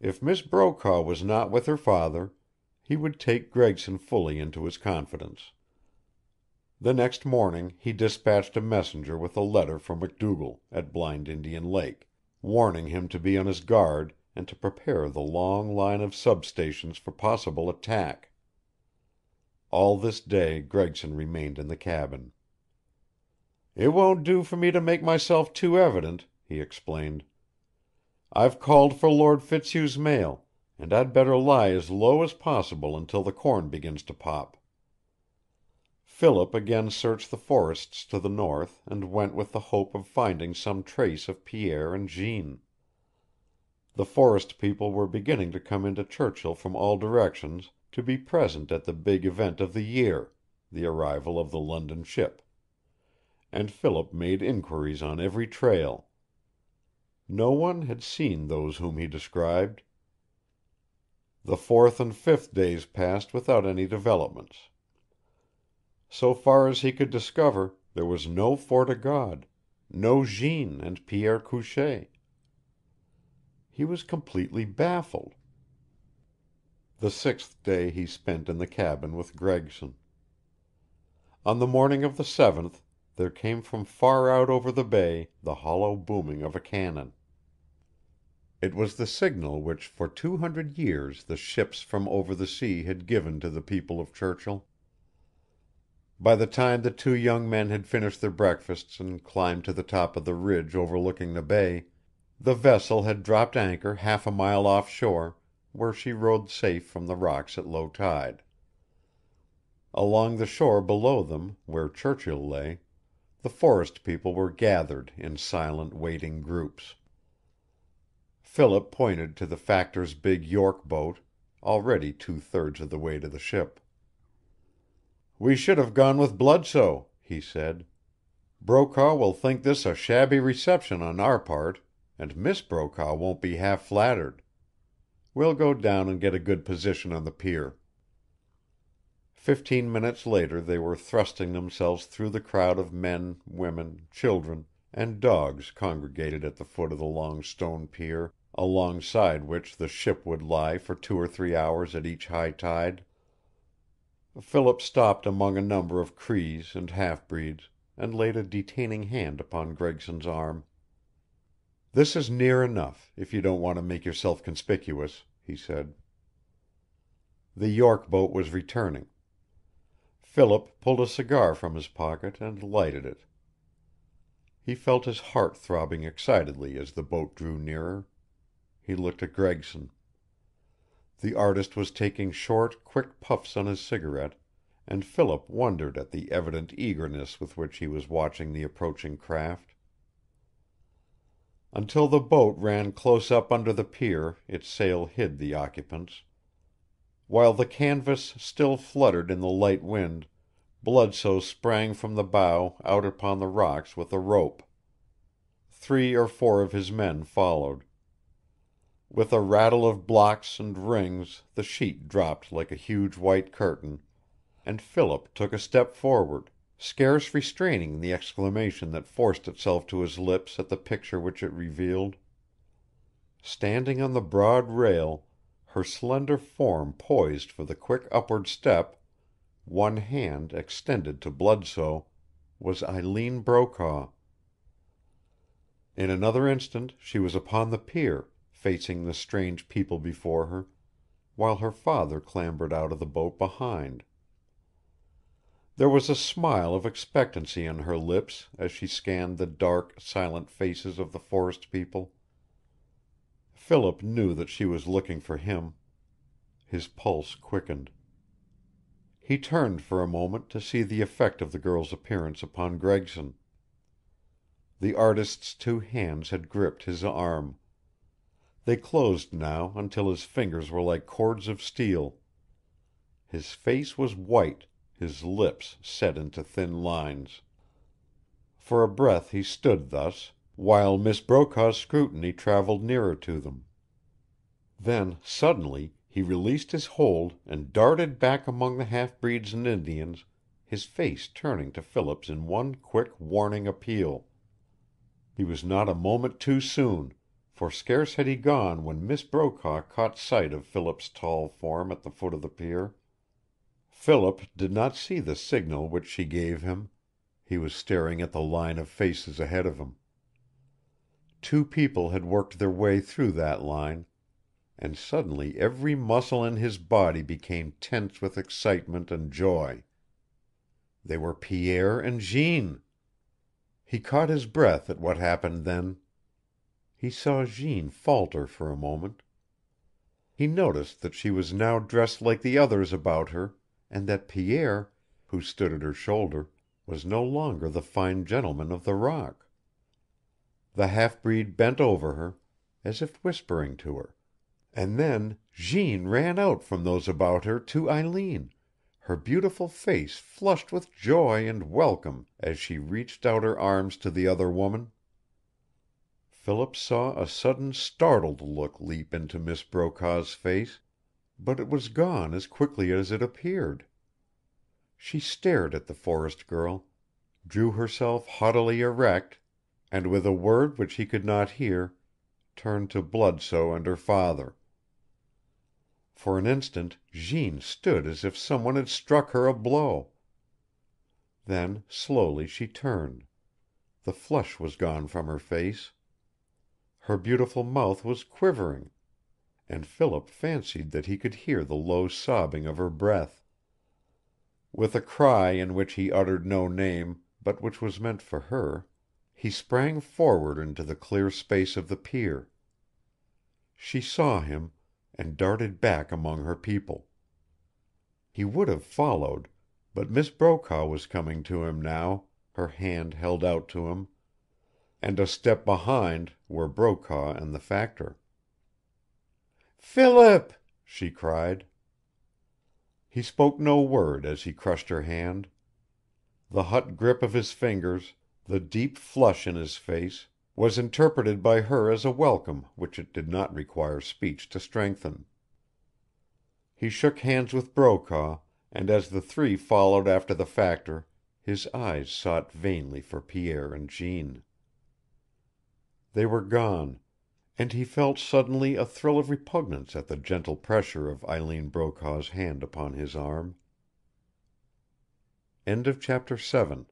If Miss Brokaw was not with her father, he would take Gregson fully into his confidence. The next morning he dispatched a messenger with a letter for MacDougall, at Blind Indian Lake, warning him to be on his guard and to prepare the long line of sub stations for possible attack. All this day Gregson remained in the cabin. "It won't do for me to make myself too evident," he explained. "I've called for Lord Fitzhugh's mail, and I'd better lie as low as possible until the corn begins to pop." Philip again searched the forests to the north and went with the hope of finding some trace of Pierre and Jeanne. The forest people were beginning to come into Churchill from all directions to be present at the big event of the year, the arrival of the London ship, and Philip made inquiries on every trail. No one had seen those whom he described. The fourth and fifth days passed without any developments. So far as he could discover, there was no Fort o' God, no Jeanne and Pierre Couchee. He was completely baffled. The sixth day he spent in the cabin with Gregson. On the morning of the seventh there came from far out over the bay the hollow booming of a cannon. It was the signal which for 200 years the ships from over the sea had given to the people of Churchill. By the time the two young men had finished their breakfasts and climbed to the top of the ridge overlooking the bay, the vessel had dropped anchor half a mile offshore, where she rode safe from the rocks at low tide. Along the shore below them, where Churchill lay, the forest people were gathered in silent, waiting groups. Philip pointed to the factor's big York boat, already 2/3 of the way to the ship. "We should have gone with Bludsoe," he said. "Brokaw will think this a shabby reception on our part, and Miss Brokaw won't be half flattered. We'll go down and get a good position on the pier." 15 minutes later they were thrusting themselves through the crowd of men, women, children, and dogs congregated at the foot of the long stone pier, alongside which the ship would lie for 2 or 3 hours at each high tide. Philip stopped among a number of Crees and half-breeds, and laid a detaining hand upon Gregson's arm. "This is near enough, if you don't want to make yourself conspicuous," he said. The York boat was returning. Philip pulled a cigar from his pocket and lighted it. He felt his heart throbbing excitedly as the boat drew nearer. He looked at Gregson. The artist was taking short, quick puffs on his cigarette, and Philip wondered at the evident eagerness with which he was watching the approaching craft. Until the boat ran close up under the pier its sail hid the occupants. While the canvas still fluttered in the light wind, Bludsoe sprang from the bow out upon the rocks with a rope. 3 or 4 of his men followed. With a rattle of blocks and rings the sheet dropped like a huge white curtain, and Philip took a step forward, scarce restraining the exclamation that forced itself to his lips at the picture which it revealed. Standing on the broad rail, her slender form poised for the quick upward step, one hand extended to Bludsoe, was Eileen Brokaw. In another instant she was upon the pier, facing the strange people before her, while her father clambered out of the boat behind. There was a smile of expectancy on her lips as she scanned the dark, silent faces of the forest people. Philip knew that she was looking for him. His pulse quickened. He turned for a moment to see the effect of the girl's appearance upon Gregson. The artist's 2 hands had gripped his arm. They closed now until his fingers were like cords of steel. His face was white, his lips set into thin lines. For a breath he stood thus, while Miss Brokaw's scrutiny traveled nearer to them. Then, suddenly, he released his hold and darted back among the half-breeds and Indians, his face turning to Philip's in one quick, warning appeal. He was not a moment too soon, for scarce had he gone when Miss Brokaw caught sight of Philip's tall form at the foot of the pier. Philip did not see the signal which she gave him. He was staring at the line of faces ahead of him. Two people had worked their way through that line, and suddenly every muscle in his body became tense with excitement and joy. They were Pierre and Jeanne. He caught his breath at what happened then. He saw Jeanne falter for a moment. He noticed that she was now dressed like the others about her, and that Pierre, who stood at her shoulder, was no longer the fine gentleman of the rock. The half-breed bent over her, as if whispering to her, and then Jeanne ran out from those about her to Eileen, her beautiful face flushed with joy and welcome as she reached out her arms to the other woman. Philip saw a sudden startled look leap into Miss Brokaw's face, but it was gone as quickly as it appeared. She stared at the forest girl, drew herself haughtily erect, and with a word which he could not hear, turned to Bludsoe and her father. For an instant Jeanne stood as if some one had struck her a blow. Then slowly she turned. The flush was gone from her face. Her beautiful mouth was quivering, and Philip fancied that he could hear the low sobbing of her breath. With a cry in which he uttered no name, but which was meant for her, he sprang forward into the clear space of the pier. She saw him, and darted back among her people. He would have followed, but Miss Brokaw was coming to him now, her hand held out to him, and a step behind were Brokaw and the factor. "Philip!" she cried. He spoke no word as he crushed her hand. The hot grip of his fingers, the deep flush in his face, was interpreted by her as a welcome which it did not require speech to strengthen. He shook hands with Brokaw, and as the three followed after the factor his eyes sought vainly for Pierre and Jeanne. They were gone, and he felt suddenly a thrill of repugnance at the gentle pressure of Eileen Brokaw's hand upon his arm. Chapter 8.